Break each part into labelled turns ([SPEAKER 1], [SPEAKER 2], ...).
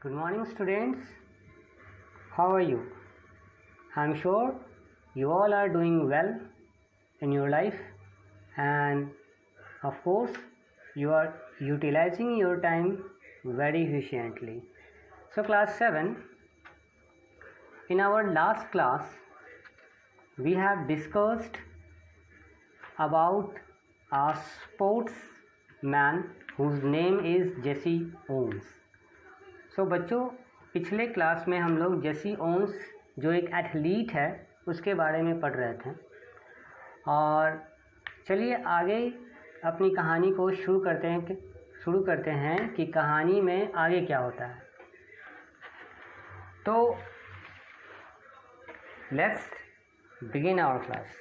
[SPEAKER 1] Good morning, students. How are you? I'm sure you all are doing well in your life, and of course, you are utilizing your time very efficiently. So, class 7, in our last class, we have discussed about a sportsman whose name is Jesse Owens. सो बच्चों, पिछले class में हम लोग Jesse Owens जो एक athlete है उसके बारे में पढ़ रहे थे। और चलिए आगे अपनी कहानी को शुरू करते हैं कि कहानी में आगे क्या होता है। तो let's begin our class.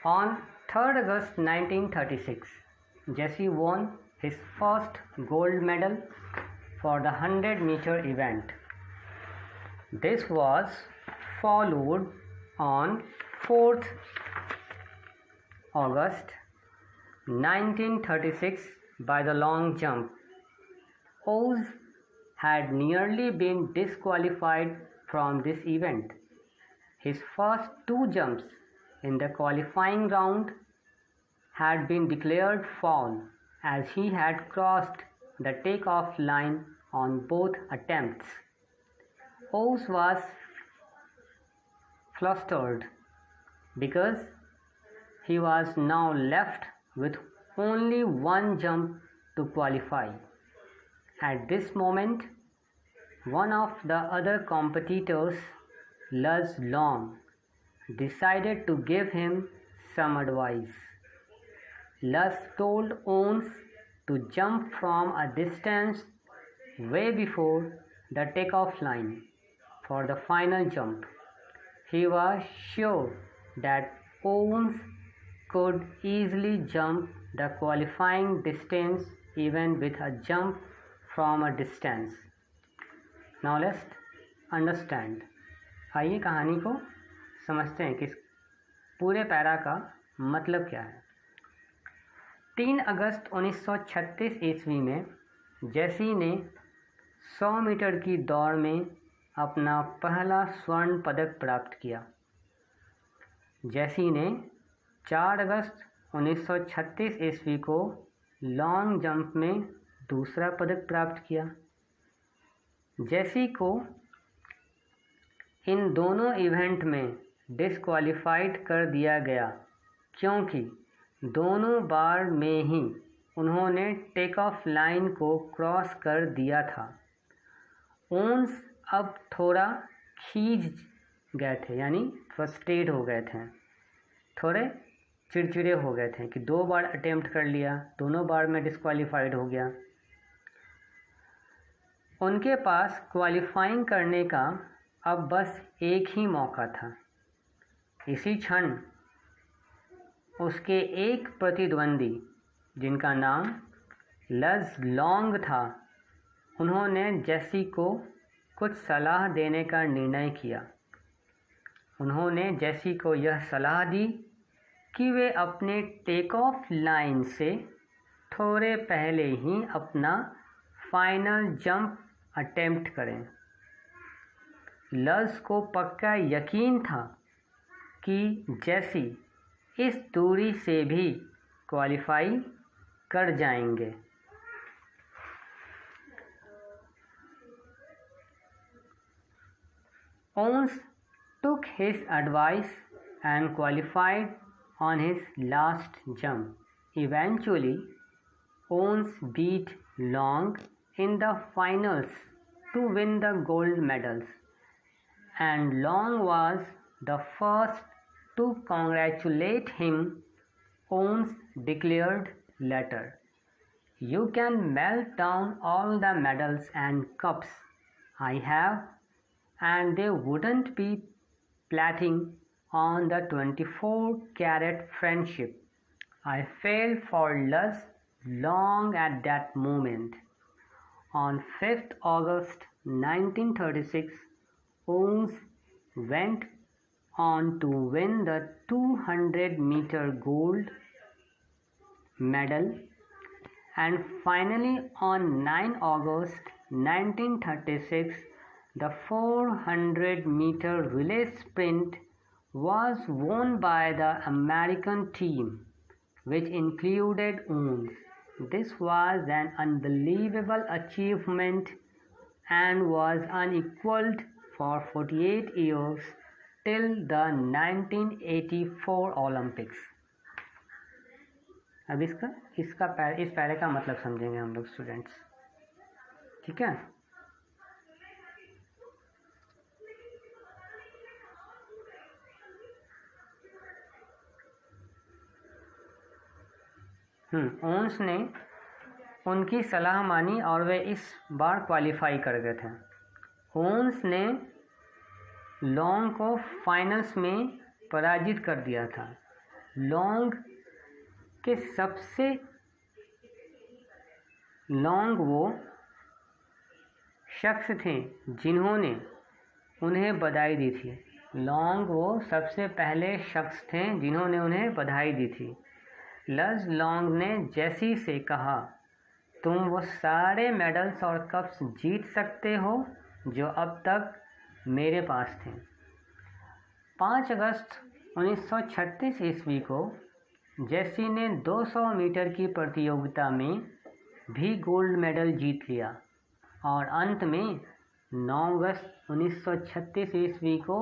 [SPEAKER 1] On 3rd August 1936, Jesse won his first gold medal for the 100-meter event. This was followed on 4th August 1936 by the long jump. Owens had nearly been disqualified from this event. His first two jumps in the qualifying round had been declared foul as he had crossed the takeoff line on both attempts. Owens was flustered because he was now left with only one jump to qualify. At this moment, one of the other competitors, Luz Long, decided to give him some advice. Luz told Owens to jump from a distance way before the takeoff line for the final jump. He was sure that Owens could easily jump the qualifying distance even with a jump from a distance. Now let's understand. आइए कहानी को समझते हैं कि पूरे para का मतलब क्या है। 3 अगस्त 1936 ईस्वी में जेसी ने 100 मीटर की दौड़ में अपना पहला स्वर्ण पदक प्राप्त किया। जेसी ने 4 अगस्त 1936 ईस्वी को लॉन्ग जंप में दूसरा पदक प्राप्त किया। जेसी को इन दोनों इवेंट में डिस्क्वालीफाइड कर दिया गया क्योंकि दोनों बार में ही उन्होंने टेक ऑफ लाइन को क्रॉस कर दिया था। ओन्स अब थोड़ा खींच गए थे, यानी फ्रस्ट्रेट हो गए थे, थोड़े चिड़चिड़े हो गए थे कि 2 बार अटेम्प्ट कर लिया, दोनों बार में डिस्क्वालीफाइड हो गया। उनके पास क्वालिफाइंग करने का अब बस एक ही मौका था। इसी क्षण उसके एक प्रतिद्वंदी, जिनका नाम लज लॉन्ग था, उन्होंने जेसी को कुछ सलाह देने का निर्णय किया। उन्होंने जेसी को यह सलाह दी कि वे अपने टेक ऑफ लाइन से थोड़े पहले ही अपना फाइनल जंप अटेम्प्ट करें। लज को पक्का यकीन था कि जेसी इस दूरी से भी क्वालिफाई कर जाएंगे। Owens took his advice and qualified on his last jump. Eventually, Owens beat Long in the finals to win the gold medals, and Long was the first to congratulate him. Owens declared later, "You can melt down all the medals and cups I have, and they wouldn't be platting on the 24-carat friendship I felt for Luz Long at that moment." On 5th August 1936, Owens went on to win the 200-meter gold medal, and finally on 9 August 1936, the 400-meter relay sprint was won by the American team, which included Owens. This was an unbelievable achievement and was unequaled for 48 years till the 1984 Olympics. अब इस पैरे का मतलब समझेंगे हम लोग students, ठीक है। ओन्स ने उनकी सलाह मानी और वे इस बार क्वालिफाई कर गए थे। ओन्स ने लॉन्ग को फाइनल्स में पराजित कर दिया था। लॉन्ग के सबसे लॉन्ग वो शख्स थे जिन्होंने उन्हें बधाई दी थी। लॉन्ग वो सबसे पहले शख्स थे जिन्होंने उन्हें बधाई दी थी। लज लॉन्ग ने जेसी से कहा, तुम वो सारे मेडल्स और कप्स जीत सकते हो जो अब तक मेरे पास थे। 5 अगस्त 1936 ईस्वी को जेसी ने 200 मीटर की प्रतियोगिता में भी गोल्ड मेडल जीत लिया और अंत में 9 अगस्त 1936 ईस्वी को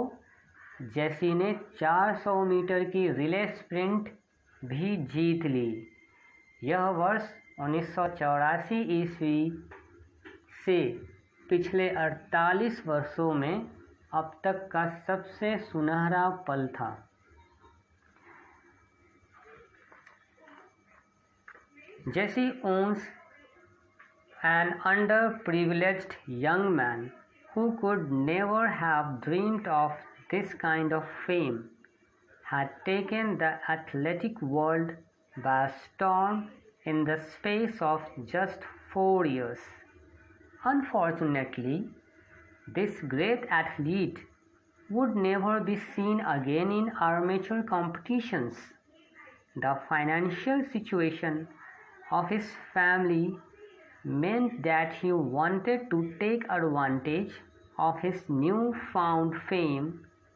[SPEAKER 1] जेसी ने 400 मीटर की रिले स्प्रिंट भी जीत ली। यह वर्ष 1984 ईस्वी से पिछले 48 वर्षों में अब तक का सबसे सुनहरा पल था। Jesse Owens, an underprivileged young man who could never have dreamed of this kind of fame, had taken the athletic world by storm in the space of just 4 years. Unfortunately, this great athlete would never be seen again in armature competitions. The financial situation of his family meant that he wanted to take advantage of his newfound fame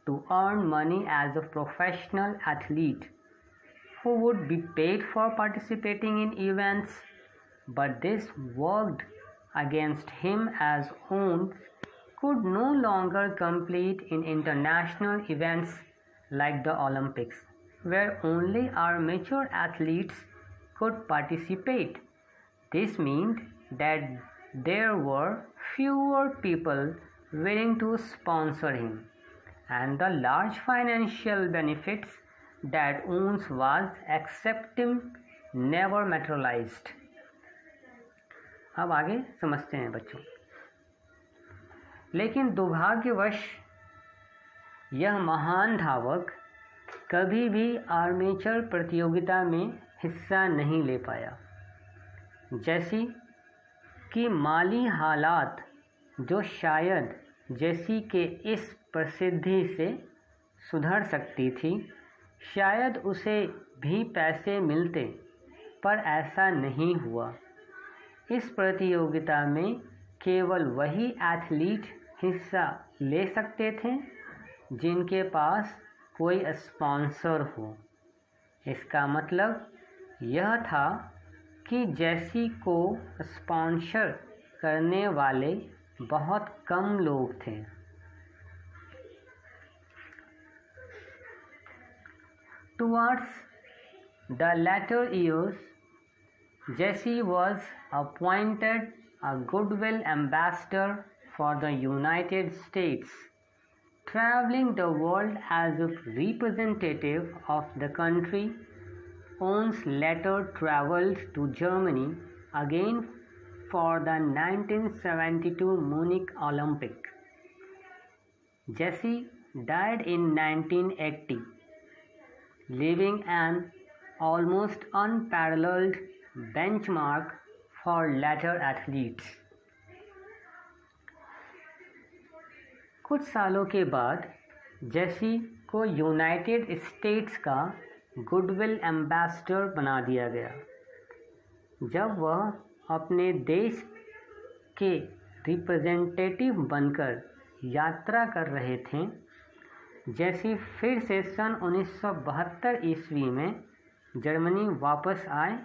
[SPEAKER 1] to earn money as a professional athlete who would be paid for participating in events, but this worked against him as Owens could no longer compete in international events like the Olympics, where only amateur athletes could participate. This meant that there were fewer people willing to sponsor him, and the large financial benefits that Owens was accepting never materialized. अब आगे समझते हैं बच्चों। लेकिन दुर्भाग्यवश यह महान धावक कभी भी आर्मेचर प्रतियोगिता में हिस्सा नहीं ले पाया। जैसी कि माली हालात जो शायद जेसी के इस प्रसिद्धि से सुधर सकती थी, शायद उसे भी पैसे मिलते, पर ऐसा नहीं हुआ। इस प्रतियोगिता में केवल वही एथलीट हिस्सा ले सकते थे जिनके पास कोई स्पॉन्सर हो। इसका मतलब यह था कि जेसी को स्पॉन्सर करने वाले बहुत कम लोग थे। Towards the latter years, Jesse was appointed a goodwill ambassador for the United States, traveling the world as a representative of the country. Owens later traveled to Germany again for the 1972 Munich Olympic. Jesse died in 1980, leaving an almost unparalleled benchmark for latter athletes. कुछ सालों के बाद जेसी को United states का goodwill ambassador बना दिया गया। जब वह अपने देश के रिप्रेजेंटेटिव बनकर यात्रा कर रहे थे, जैसे फिर से सन 1972 ईस्वी में जर्मनी वापस आए।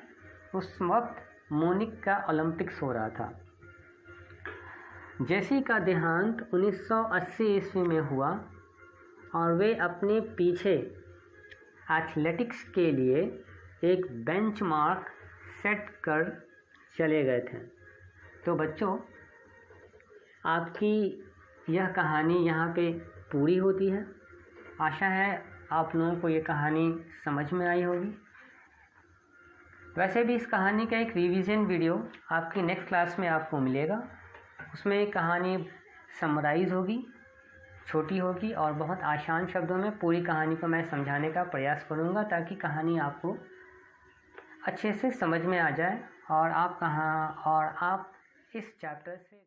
[SPEAKER 1] उस वक्त म्यूनिख का ओलंपिक्स हो रहा था। जेसी का देहांत 1980 ईस्वी में हुआ और वे अपने पीछे एथलेटिक्स के लिए एक बेंचमार्क सेट कर चले गए थे। तो बच्चों, आपकी यह कहानी यहाँ पे पूरी होती है। आशा है आप लोगों को ये कहानी समझ में आई होगी। वैसे भी इस कहानी का एक रिवीजन वीडियो आपकी नेक्स्ट क्लास में आपको मिलेगा। उसमें कहानी समराइज़ होगी, छोटी होगी और बहुत आसान शब्दों में पूरी कहानी को मैं समझाने का प्रयास करूँगा, ताकि कहानी आपको अच्छे से समझ में आ जाए और आप इस चैप्टर से